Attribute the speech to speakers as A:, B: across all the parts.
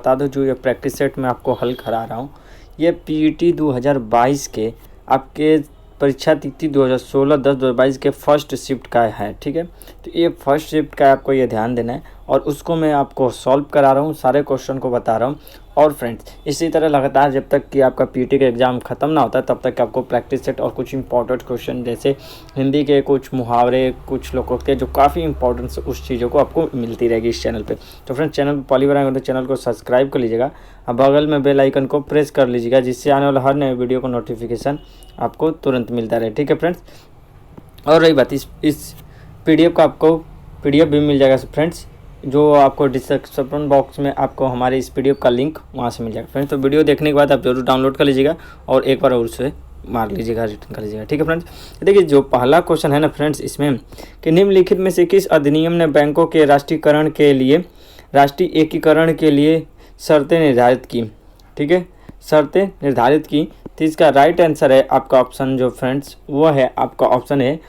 A: बता दूं, जो ये प्रैक्टिस सेट मैं आपको हल करा रहा हूँ ये पीईटी 2022 के आपके परीक्षा तिथि 2016-10-2022 के फर्स्ट शिफ्ट का है। ठीक है, तो ये फर्स्ट शिफ्ट का आपको ये ध्यान देना है और उसको मैं आपको सॉल्व करा रहा हूँ, सारे क्वेश्चन को बता रहा हूँ। और फ्रेंड्स इसी तरह लगातार जब तक कि आपका पीटी का एग्ज़ाम ख़त्म ना होता है तब तक आपको प्रैक्टिस सेट और कुछ इंपॉर्टेंट क्वेश्चन जैसे हिंदी के कुछ मुहावरे, कुछ लोकोक्ति जो काफ़ी इंपॉर्टेंट उस चीज़ों को आपको मिलती रहेगी इस चैनल पे। तो फ्रेंड्स चैनल पर पहली बार आएंगे तो चैनल को सब्सक्राइब कर लीजिएगा और बगल में बेल आइकन को प्रेस कर लीजिएगा, जिससे आने वाला हर नए वीडियो को नोटिफिकेशन आपको तुरंत मिलता रहे। ठीक है फ्रेंड्स, और रही बात इस पीडीएफ का, आपको पीडीएफ भी मिल जाएगा फ्रेंड्स, जो आपको डिस्क्रिप्शन बॉक्स में आपको हमारे इस पीडीएफ का लिंक वहाँ से मिल जाएगा फ्रेंड्स। तो वीडियो देखने के बाद आप जरूर डाउनलोड कर लीजिएगा और एक बार और उसे मार लीजिएगा, रिटर्न कर लीजिएगा। ठीक है फ्रेंड्स, देखिए जो पहला क्वेश्चन है ना फ्रेंड्स इसमें कि निम्नलिखित में से किस अधिनियम ने बैंकों के राष्ट्रीयकरण के लिए, राष्ट्रीय एकीकरण के लिए शर्तें निर्धारित की। ठीक है, शर्तें निर्धारित की। तो इसका राइट आंसर है आपका ऑप्शन जो फ्रेंड्स वो है आपका ऑप्शन है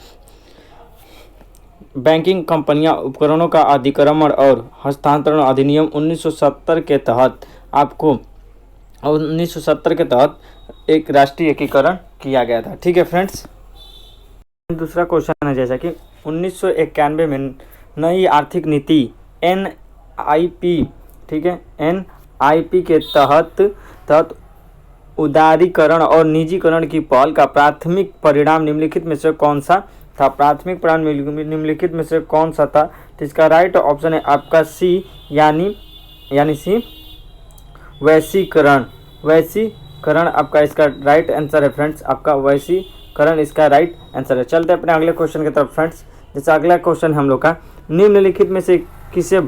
A: बैंकिंग कंपनियां उपकरणों का अधिक्रमण और हस्तांतरण अधिनियम 1970 के तहत आपको 1970 के तहत एक राष्ट्रीय एकीकरण किया गया था। ठीक है फ्रेंड्स, दूसरा क्वेश्चन है जैसा कि 1991 में नई आर्थिक नीति NIP, ठीक है, NIP के तहत उदारीकरण और निजीकरण की पहल का प्राथमिक परिणाम निम्नलिखित में से कौन सा था। प्राथमिक परिणाम निम्नलिखित में से कौन सा था। तो इसका राइट ऑप्शन है आपका सी, यानी सी वैश्वीकरण आपका इसका राइट आंसर है फ्रेंड्स, आपका वैश्वीकरण इसका राइट आंसर है। चलते हैं अपने अगले क्वेश्चन की तरफ फ्रेंड्स। जैसे अगला क्वेश्चन हम लोग का निम्नलिखित में से किसे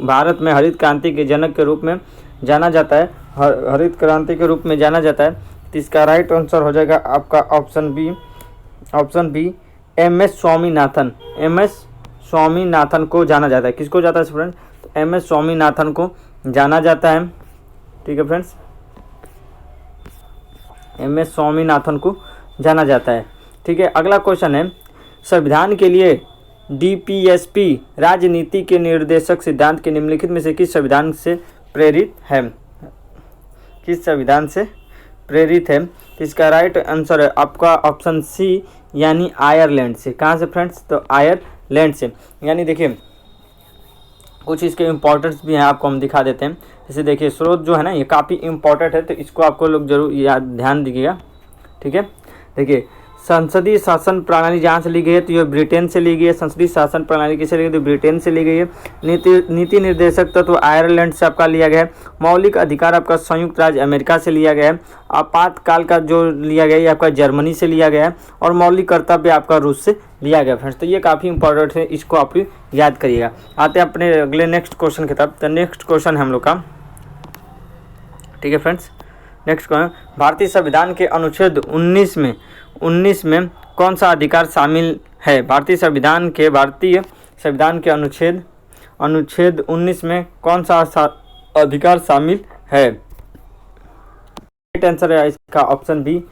A: भारत में हरित क्रांति के जनक के रूप में जाना जाता है, हरित क्रांति के रूप में जाना जाता है। तो इसका राइट आंसर हो जाएगा आपका ऑप्शन बी MS स्वामीनाथन को जाना जाता है। किसको जाता है फ्रेंड्स, तो MS स्वामीनाथन को जाना जाता है। ठीक है फ्रेंड्स, MS स्वामीनाथन को जाना जाता है। ठीक है, अगला क्वेश्चन है संविधान के लिए DPSP राजनीति के निर्देशक सिद्धांत के निम्नलिखित में से किस संविधान से प्रेरित है। किस संविधान से प्रेरित है। इसका राइट आंसर है आपका ऑप्शन सी, यानी आयरलैंड से। कहाँ से फ्रेंड्स, तो आयरलैंड से। यानी देखिए कुछ इसके इम्पोर्टेंट्स भी हैं, आपको हम दिखा देते हैं। जैसे देखिए स्रोत जो है ना ये काफ़ी इम्पोर्टेंट है, तो इसको आपको लोग जरूर याद ध्यान दीजिएगा। ठीक है, देखिए संसदीय शासन प्रणाली जहाँ से ली गई है तो ये ब्रिटेन से ली गई है। संसदीय शासन प्रणाली किसे ली गई तो ब्रिटेन से ली गई है। नीति निर्देशक तत्व आयरलैंड से आपका लिया गया है। मौलिक अधिकार आपका संयुक्त राज्य अमेरिका से लिया गया है। आपातकाल का जो लिया गया है आपका जर्मनी से लिया गया है। और मौलिक कर्तव्य आपका रूस से लिया गया फ्रेंड्स। तो ये काफ़ी इंपॉर्टेंट है, इसको आप याद करिएगा। आते हैं अपने अगले नेक्स्ट क्वेश्चन की तरफ। तो नेक्स्ट क्वेश्चन है हम लोग का, ठीक है फ्रेंड्स, नेक्स्ट क्वेश्चन भारतीय संविधान के अनुच्छेद 19 में कौन सा अधिकार शामिल है। भारतीय संविधान के अनुच्छेद 19 में कौन सा अधिकार शामिल है। राइट आंसर है इसका ऑप्शन बी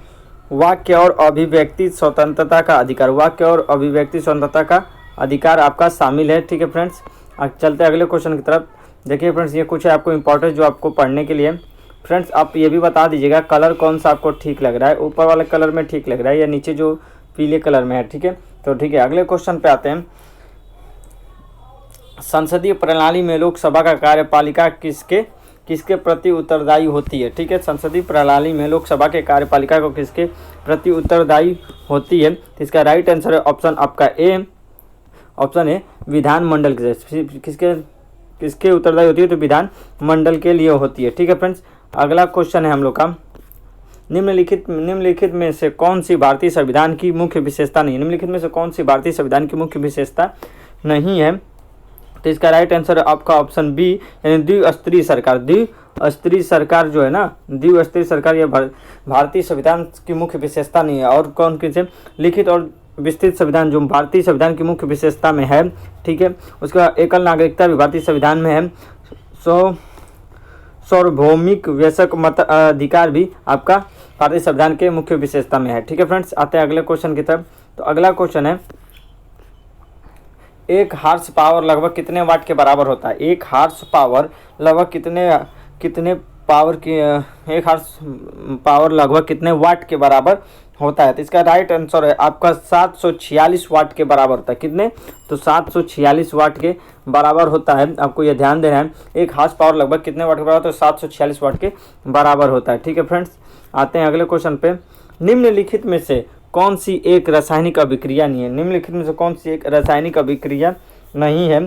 A: वाक्य और अभिव्यक्ति स्वतंत्रता का अधिकार। वाक्य और अभिव्यक्ति स्वतंत्रता का अधिकार आपका शामिल है। ठीक है फ्रेंड्स, चलते हैं अगले क्वेश्चन की तरफ। देखिए फ्रेंड्स ये कुछ है आपको इंपॉर्टेंट जो आपको पढ़ने के लिए। फ्रेंड्स आप ये भी बता दीजिएगा कलर कौन सा आपको ठीक लग रहा है, ऊपर वाले कलर में ठीक लग रहा है या नीचे जो पीले कलर में है। ठीक है, तो ठीक है अगले क्वेश्चन पे आते हैं। संसदीय प्रणाली में लोकसभा का कार्यपालिका किसके प्रति उत्तरदायी होती है। ठीक है, संसदीय प्रणाली में लोकसभा के कार्यपालिका को किसके प्रति उत्तरदायी होती है। तो इसका राइट आंसर है ऑप्शन आपका ए, ऑप्शन है विधानमंडल किसके उत्तरदायी होती है, तो विधानमंडल के लिए होती है। ठीक है फ्रेंड्स, अगला क्वेश्चन है हम लोग का निम्नलिखित में से कौन सी भारतीय संविधान की मुख्य विशेषता नहीं है। निम्नलिखित में से कौन सी भारतीय संविधान की मुख्य विशेषता नहीं है। तो इसका राइट आंसर आपका ऑप्शन बी, यानी द्विस्तरीय सरकार। द्विस्तरीय सरकार जो है ना, द्विस्तरीय सरकार यह भारतीय संविधान की मुख्य विशेषता नहीं है। और कौन किसे लिखित और विस्तृत संविधान जो भारतीय संविधान की मुख्य विशेषता में है। ठीक है, उसका एकल नागरिकता भी भारतीय संविधान में है। सार्वभौमिक वयस्क मताधिकार भी आपका भारतीय संविधान के मुख्य विशेषता में है। ठीक है फ्रेंड्स, आते हैं अगले क्वेश्चन की तरफ। तो अगला क्वेश्चन है एक हार्स पावर लगभग कितने वाट के बराबर होता है? एक हार्स पावर लगभग कितने कितने पावर की एक हार्स पावर लगभग कितने वाट के बराबर होता है? तो इसका राइट आंसर है आपका 746 वाट के बराबर होता है। कितने? तो 746 वाट के बराबर होता है। आपको यह ध्यान देना है, एक हार्स पावर लगभग कितने वाट के बराबर होता है? तो 746 वाट के बराबर होता है। ठीक है फ्रेंड्स, आते हैं अगले क्वेश्चन पे। निम्नलिखित में से कौन सी एक रासायनिक अभिक्रिया नहीं है? निम्नलिखित में से कौन सी एक रासायनिक अभिक्रिया नहीं है?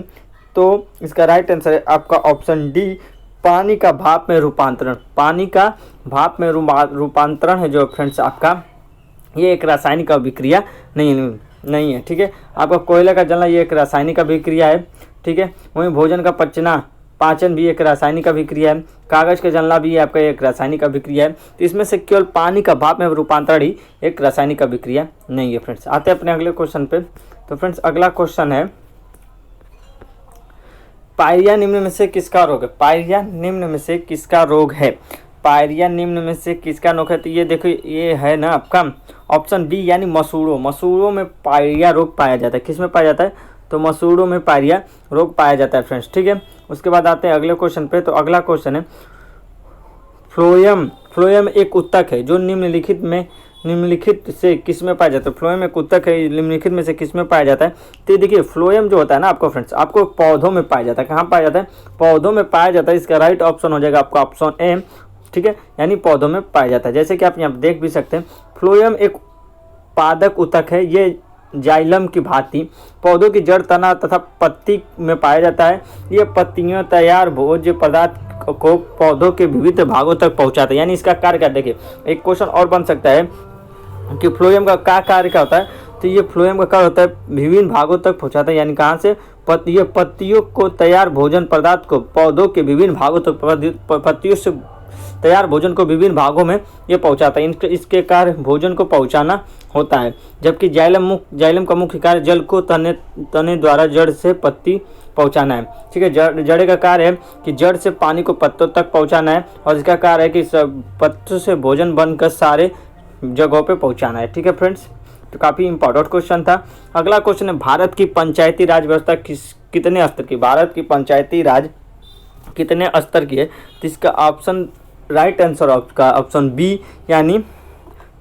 A: तो इसका राइट आंसर है आपका ऑप्शन डी, पानी का भाप में रूपांतरण। पानी का भाप में रूपांतरण है जो फ्रेंड्स आपका, ये एक रासायनिक अभिक्रिया नहीं है। ठीक है, आपका कोयले का जलना ये एक रासायनिक अभिक्रिया है। ठीक है, वहीं भोजन का पाचन भी एक रासायनिक अभिक्रिया है। कागज का जलना भी आपका एक रासायनिक अभिक्रिया है। तो इसमें से केवल पानी का भाप में रूपांतरण ही एक रासायनिक अभिक्रिया नहीं है फ्रेंड्स। आते हैं अपने अगले क्वेश्चन पे। तो फ्रेंड्स अगला क्वेश्चन है, पायरिया निम्न में से किसका रोग है? पायरिया निम्न में से किसका रोग है? पायरिया निम्न में से किसका रोग है? तो ये देखो, ये है ना आपका ऑप्शन बी, यानी मसूड़ों। मसूड़ों में पायरिया रोग पाया जाता है। किस में पाया जाता है? तो मसूड़ों में पायरिया रोग पाया जाता है फ्रेंड्स। ठीक है, उसके बाद आते हैं अगले क्वेश्चन पे। तो अगला क्वेश्चन है, फ्लोएम। फ्लोएम एक उत्तक है जो निम्नलिखित से किस में पाया जाता है? फ्लोएम एक उत्तक है, निम्नलिखित में से किस में पाया जाता है? तो देखिए, फ्लोएम जो होता है ना आपको फ्रेंड्स, आपको पौधों में पाया जाता है। कहाँ पाया जाता है? पौधों में पाया जाता है। इसका राइट ऑप्शन हो जाएगा आपका ऑप्शन ए। ठीक है, यानी पौधों में पाया जाता है। जैसे कि आप यहाँ देख भी सकते हैं, फ्लोएम एक पादक उत्तक है। ये जाइलम की भांति पौधों की जड़, तना तथा पत्ती में पाया जाता है। ये पत्तियों तैयार भोज्य पदार्थ को पौधों के विविध भागों तक पहुंचाता है। यानी इसका कार्य क्या? देखिए, एक क्वेश्चन और बन सकता है कि फ्लोएम का क्या कार्य क्या होता है? तो ये फ्लोएम का कार्य होता है विभिन्न भागों तक पहुंचाता है। यानी कहाँ से? ये पत्तियों को तैयार भोजन पदार्थ को पौधों के विभिन्न भागों तक, पत्तियों से तैयार भोजन को विभिन्न भागों में ये पहुंचाता है। इसके कार्य भोजन को पहुंचाना होता है। जबकि जाइलम का मुख्य कार्य जल को तने द्वारा जड़ से पत्ती पहुंचाना है। ठीक है, जड़ का कार्य है कि जड़ से पानी को पत्तों तक पहुंचाना है, और इसका कार्य है कि पत्तों से भोजन बनकर सारे जगहों पे पहुंचाना है। ठीक है फ्रेंड्स, तो काफ़ी इंपॉर्टेंट क्वेश्चन था। अगला क्वेश्चन है, भारत की पंचायती राज व्यवस्था कितने स्तर की? भारत की पंचायती राज कितने स्तर की है? तो इसका ऑप्शन राइट आंसर आपका ऑप्शन बी, यानी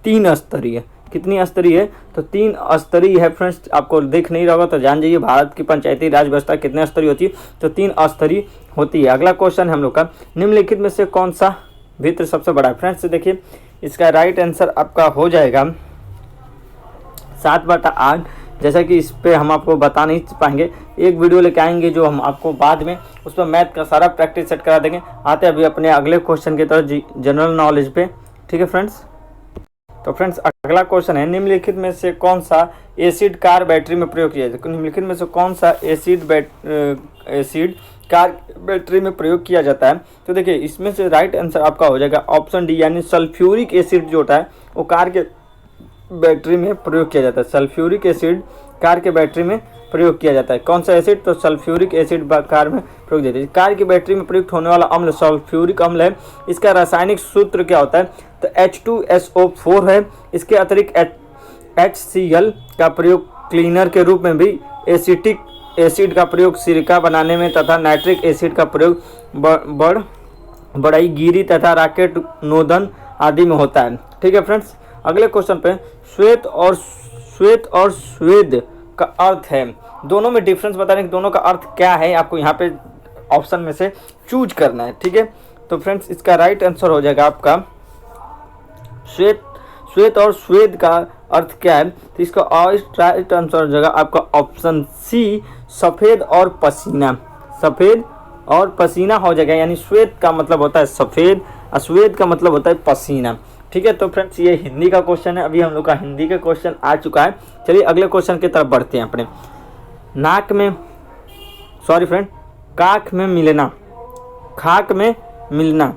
A: 3 स्तरीय। कितनी स्तरीय है? तो 3 स्तरीय है फ्रेंड्स। आपको दिख नहीं रहा होगा तो जान जाइए, भारत की पंचायती राज व्यवस्था कितने स्तरीय होती है? तो 3 स्तरीय होती है। अगला क्वेश्चन है हम लोग का, निम्नलिखित में से कौन सा भित्र सबसे बड़ा है? फ्रेंड्स देखिए, इसका राइट आंसर आपका हो जाएगा 7/8। जैसा कि इस पर हम आपको बता नहीं पाएंगे, एक वीडियो लेके आएंगे जो हम आपको बाद में उस पर मैथ का सारा प्रैक्टिस सेट करा देंगे। आते हैं अभी अपने अगले क्वेश्चन की तरफ, जनरल नॉलेज पे। ठीक है फ्रेंड्स, तो फ्रेंड्स अगला क्वेश्चन है, निम्नलिखित में से कौन सा एसिड कार बैटरी में प्रयोग किया जाता है? निम्नलिखित में से कौन सा एसिड कार बैटरी में प्रयोग किया जाता है? तो देखिए, इसमें से राइट आंसर आपका हो जाएगा ऑप्शन डी, यानी सल्फ्यूरिक एसिड जो होता है वो कार के बैटरी में प्रयोग किया जाता है। सल्फ्यूरिक एसिड कार के बैटरी में प्रयोग किया जाता है। कौन सा एसिड? तो सल्फ्यूरिक एसिड कार में प्रयोग किया जाता है। कार की बैटरी में प्रयुक्त होने वाला अम्ल सल्फ्यूरिक अम्ल है। इसका रासायनिक सूत्र क्या होता है? तो H2SO4 है। इसके अतिरिक्त HCl का प्रयोग क्लीनर के रूप में भी, एसिटिक एसिड का प्रयोग सिरका बनाने में तथा नाइट्रिक एसिड का प्रयोग बढ़ईगिरी तथा रॉकेट नोदन आदि में होता है। ठीक है फ्रेंड्स, अगले क्वेश्चन पे, श्वेत और स्वेद का अर्थ है, दोनों में डिफरेंस बताने कि दोनों का अर्थ क्या है, आपको यहाँ पे ऑप्शन में से चूज करना है। ठीक है, तो फ्रेंड्स इसका राइट आंसर हो जाएगा आपका श्वेत और स्वेद का अर्थ क्या है? तो इसका राइट आंसर हो जाएगा आपका ऑप्शन सी, सफ़ेद और पसीना। सफ़ेद और पसीना हो जाएगा, यानी श्वेत का मतलब होता है सफ़ेद, स्वेद का मतलब होता है पसीना। ठीक है, तो फ्रेंड्स ये हिंदी का क्वेश्चन है। अभी हम लोग का हिंदी का क्वेश्चन आ चुका है। चलिए अगले क्वेश्चन की तरफ बढ़ते हैं अपने। काख में मिलना, खाक में मिलना,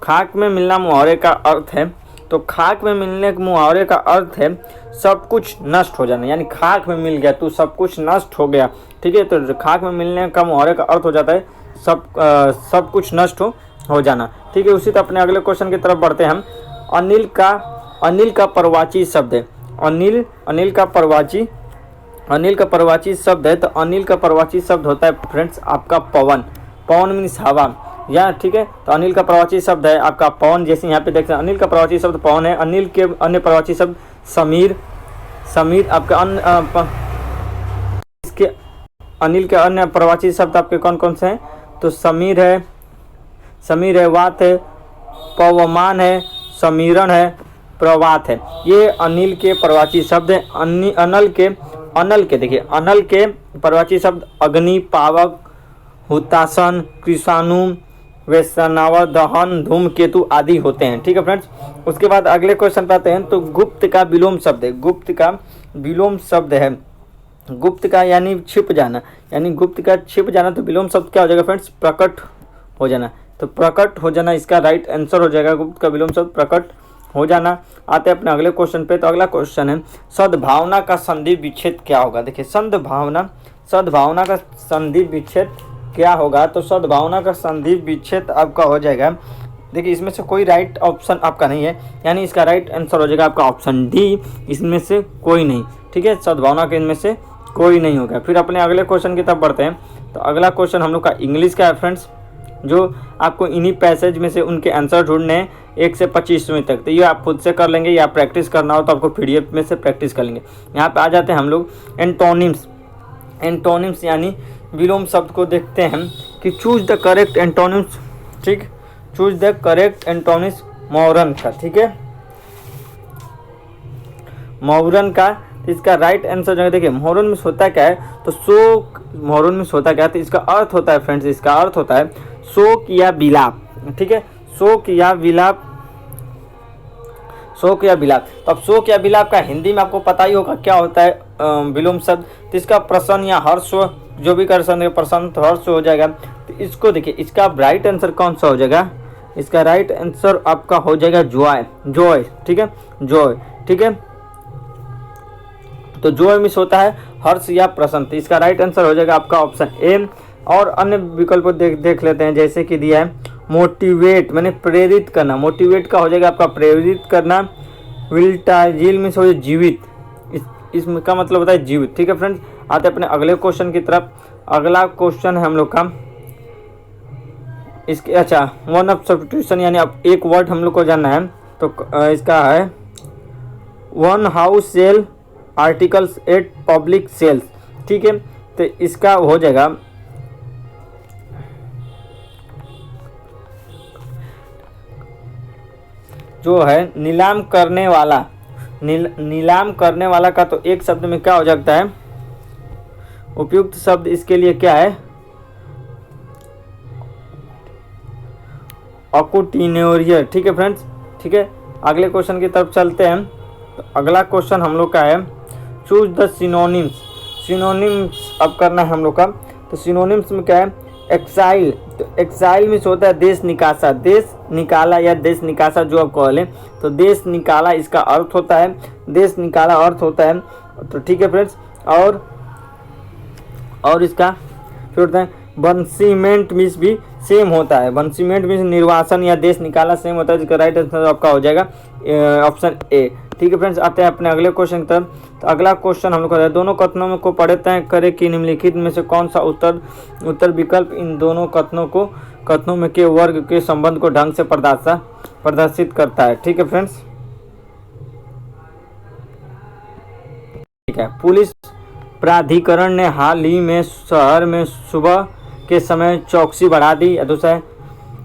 A: खाक में मिलना मुहावरे का अर्थ है। तो खाक में मिलने के मुहावरे का अर्थ है सब कुछ नष्ट हो जाना, यानी खाक में मिल गया तो सब कुछ नष्ट हो गया। ठीक है, तो खाक में मिलने का मुहावरे का अर्थ हो जाता है सब कुछ नष्ट हो जाना। ठीक है, उसी तरह अपने अगले क्वेश्चन की तरफ बढ़ते हैं हम। अनिल का परवाची शब्द है। अनिल का परवाची अनिल का पर्ववाची शब्द है, तो अनिल का पर्ववाची शब्द होता है फ्रेंड्स आपका पवन। पवन मीन्स हवा, या ठीक है। तो अनिल का पर्ववाची शब्द है आपका पवन, जैसे यहाँ पे देखते हैं अनिल का पर्ववाची शब्द पवन है। अनिल के अन्य पर्ववाची शब्द समीर, समीर आपका अन्य इसके अनिल के अन्य पर्ववाची शब्द आपके कौन कौन से हैं, तो समीर है, समीर है, वात है, पवमान है, समीरण है, प्रवात है। ये अनिल के पर्ववाची शब्द है। अनल के देखिए, अनल के पर्ववाची शब्द अग्नि, पावक, हुतासन, कृषाणु, वैश्वानर, दहन, धूमकेतु आदि होते हैं। ठीक है फ्रेंड्स। उसके बाद अगले क्वेश्चन पे आते हैं। तो गुप्त का विलोम शब्द है, गुप्त का विलोम शब्द है, गुप्त का यानी छिप जाना, यानी गुप्त का छिप जाना। तो विलोम शब्द क्या हो जाएगा फ्रेंड्स, प्रकट हो जाना। तो प्रकट हो जाना इसका राइट आंसर हो जाएगा। गुप्त का विलोम शब्द प्रकट हो जाना। आते हैं अपने अगले क्वेश्चन पे। तो अगला क्वेश्चन है सद्भावना का संधि विच्छेद क्या होगा। देखिए सद्भावना का संधि विच्छेद क्या होगा। तो सद्भावना का संधि विच्छेद आपका हो जाएगा, देखिए इसमें से कोई राइट ऑप्शन आपका नहीं है, यानी इसका राइट आंसर हो जाएगा आपका ऑप्शन डी, इसमें से कोई नहीं। ठीक है, सद्भावना के इनमें से कोई नहीं होगा। फिर अपने अगले क्वेश्चन की तरफ बढ़ते हैं। तो अगला क्वेश्चन हम लोग का इंग्लिश का है फ्रेंड्स, जो आपको इन्हीं पैसेज में से उनके आंसर ढूंढने हैं 1 से 25वें तक। तो ये आप खुद से कर लेंगे, या प्रैक्टिस करना हो तो आपको PDF में से प्रैक्टिस कर लेंगे। यहाँ पे आ जाते हैं हम लोग एंटोनिम्स। एंटोनिम्स यानी विलोम शब्द को देखते हैं कि चूज द करेक्ट एंटोनिम्स। ठीक, चूज द करेक्ट एंटोनिम्स मौरन का। ठीक है, मौरन का इसका राइट आंसर जो है, देखिए मौरन में होता क्या है, तो शोक, मौरन में होता क्या है, तो इसका अर्थ होता है फ्रेंड्स, इसका अर्थ होता है शोक या विलाप। ठीक है, शोक या विलाप, शोक या विलाप। तो अब शोक या विलाप का हिंदी में आपको पता ही होगा क्या होता है विलोम शब्द। तो इसका प्रसन्न या हर्ष, जो भी कर सकते प्रसन्न तो हर्ष हो जाएगा। तो इसको देखिए, इसका राइट आंसर कौन सा हो जाएगा, इसका राइट आंसर आपका हो जाएगा जॉय, जॉय। ठीक है, जॉय। ठीक है, तो जॉय मिस होता है हर्ष या प्रसन्न। तो इसका राइट आंसर हो जाएगा आपका ऑप्शन ए। और अन्य विकल्प देख लेते हैं, जैसे कि दिया है मोटिवेट, मैंने प्रेरित करना, मोटिवेट का हो जाएगा आपका प्रेरित करना। विल्टाजिल में हो जीवित, इसमें का मतलब होता है जीवित। ठीक है फ्रेंड्स, आते हैं अपने अगले क्वेश्चन की तरफ। अगला क्वेश्चन है हम लोग का इसके, अच्छा वन ऑफ सब्स्टिट्यूशन, यानी अब एक वर्ड हम लोग को जानना है। तो इसका है one house sale articles at public sales. ठीक है, तो इसका हो जाएगा जो है नीलाम करने वाला, नीलाम करने वाला का तो एक शब्द में क्या हो जाता है, उपयुक्त शब्द इसके लिए क्या है, ऑक्यूटिनोरियर। ठीक है फ्रेंड्स। ठीक है, अगले क्वेश्चन की तरफ चलते हैं। तो अगला क्वेश्चन हम लोग का है चूज द सिनोनिम्स। सिनोनिम्स अब करना है हम लोग का। तो सिनोनिम्स में क्या है, एक्साइल। तो एक्साइल में होता है देश निकासा, देश निकाला या देश निकासा जो आप कह लें। तो देश निकाला इसका अर्थ होता है, देश निकाला अर्थ होता है। तो ठीक है फ्रेंड्स, और इसका फिर होता है बंसीमेंट मीन्स भी सेम होता है, बंसीमेंट मीन्स निर्वासन या देश निकाला सेम होता है, जिसका राइट आंसर आपका हो जाएगा ऑप्शन ए। ठीक है फ्रेंड्स, आते हैं अपने अगले क्वेश्चन की तरफ। तो अगला क्वेश्चन हम लोग का है दोनों कथनों में को पढ़े तय करें कि निम्नलिखित में से कौन सा उत्तर विकल्प इन दोनों कथनों में के वर्ग के संबंध को ढंग से प्रदर्शित करता है। ठीक है फ्रेंड्स। ठीक है, पुलिस प्राधिकरण ने हाल ही में शहर में सुबह के समय चौकसी बढ़ा दी। दूसरा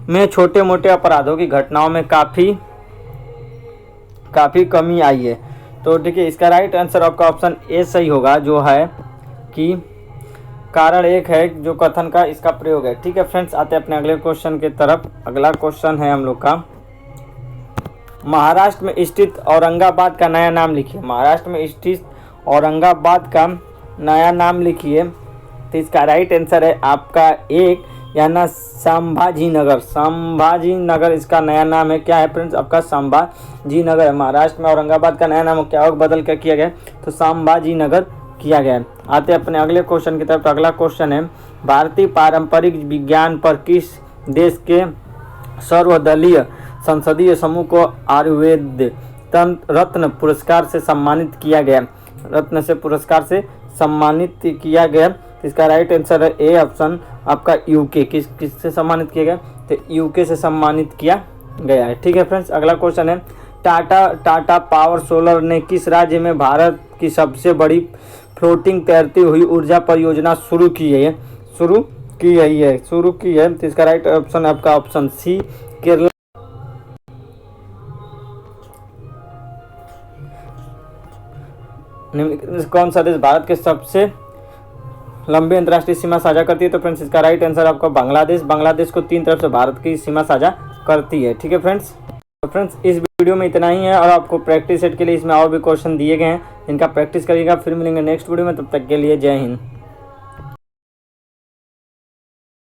A: में छोटे मोटे अपराधों की घटनाओं में काफ़ी कमी आई है। तो देखिए इसका राइट आंसर आपका ऑप्शन ए सही होगा, जो है कि कारण एक है जो कथन का इसका प्रयोग है। ठीक है फ्रेंड्स, आते हैं अपने अगले क्वेश्चन की तरफ। अगला क्वेश्चन है हम लोग का महाराष्ट्र में स्थित औरंगाबाद का नया नाम लिखिए। महाराष्ट्र में स्थित औरंगाबाद का नया नाम लिखिए। तो इसका राइट आंसर है आपका एक, यानी संभाजी नगर। संभाजी नगर इसका नया नाम है। क्या है फ्रेंड्स, आपका संभाजी नगर है। महाराष्ट्र में औरंगाबाद का नया नाम क्या और बदल कर किया गया, तो संभाजी नगर किया गया है। आते हैं अपने अगले क्वेश्चन की तरफ। तो अगला क्वेश्चन है भारतीय पारंपरिक विज्ञान पर किस देश के सर्वदलीय संसदीय समूह को आयुर्वेद रत्न पुरस्कार से सम्मानित किया गया। रत्न से पुरस्कार से सम्मानित किया गया? तो इसका राइट आंसर है ए ऑप्शन आपका यूके। किससे सम्मानित किया गया? तो यूके से सम्मानित किया गया है। ठीक है फ्रेंड्स, अगला क्वेश्चन है टाटा पावर सोलर ने किस राज्य में भारत की सबसे बड़ी फ्लोटिंग तैरती हुई ऊर्जा परियोजना शुरू की है? तो इसका राइट ऑप्शन आपका ऑप्शन सी केरला। कौन सा देश भारत के सबसे लंबी अंतर्राष्ट्रीय सीमा साझा करती है? तो फ्रेंड्स इसका राइट आंसर आपका बांग्लादेश को 3 तरफ से भारत की सीमा साझा करती है। ठीक है फ्रेंड्स, तो फ्रेंड्स इस वीडियो में इतना ही है और आपको प्रैक्टिस सेट के लिए इसमें और भी क्वेश्चन दिए गए हैं, इनका प्रैक्टिस करिएगा। फिर मिलेंगे नेक्स्ट वीडियो में, तब तक के लिए जय हिंद।